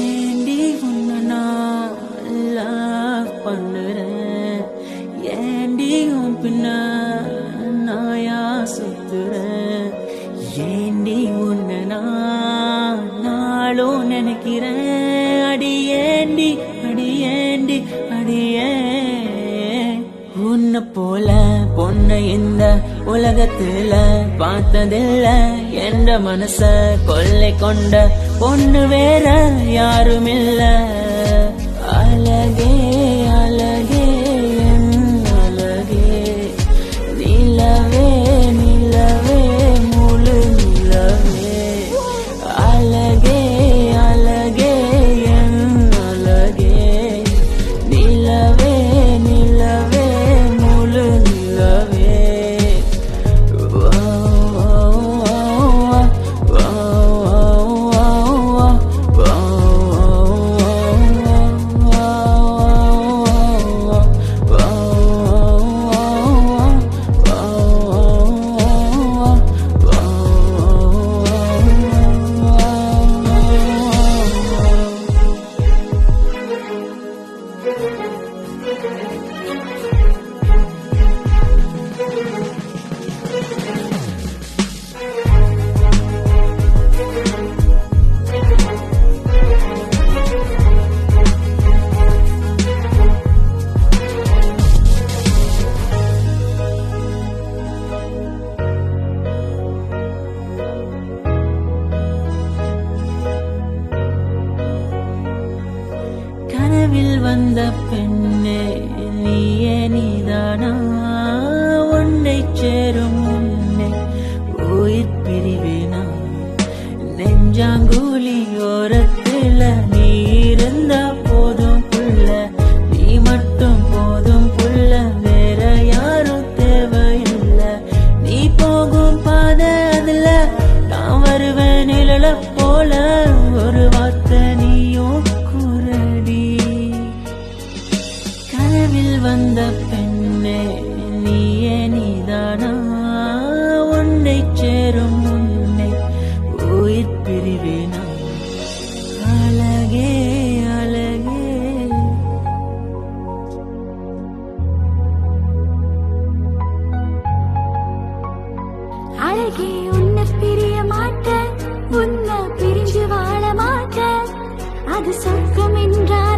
ஏண்டி உன்னை நான் லவ் பண்ணுறேன், ஏண்டி உன் பின்ன நாயா சுத்துறேன், ஏண்டி உன்னை நான் நாளும் நினைக்கிறேன், அடியேண்டி அடியேண்டி அடியே. உன்னை போல பொண்ணு இந்த உலகத்துல பார்த்ததில்ல, என்ற மனச கொள்ளை கொண்ட பொண்ணு வேற யாருமில்ல. அழகே அழகே என் அழகே, நிலவே நிலவே முழு நிலவே. அழகே அழகே என் அழகே, நிலவே நிலவே முழு நிலவே. கனவில் வந்த பெண்ணே நீயே நீதானா, உன்னை சேரும் முன்னே உயிர் பிரிவேனா. நெஞ்சாங்குழி ஓரத்துல நீ இருந்தா போதும் புள்ள, நீ மட்டும் போதும் புள்ள, வேற யாரும் தேவையில்லை. நீ போகும் பாதை அதுல நான் வருவேன் நிழல போல, ஒரு வார்த்தை நீயும் குரடி. கனவில் வந்த பெண்ணே நீயே நீதானா, உன்னை சேரும் முன்னே உயிர் பிரிவேனா. அழகே அழகே அழகே, உன்னை பிரிய மாட்டேன், உன்னை பிரிஞ்சு வாழ மாட்டேன். அது சொர்க்கம் என்றால்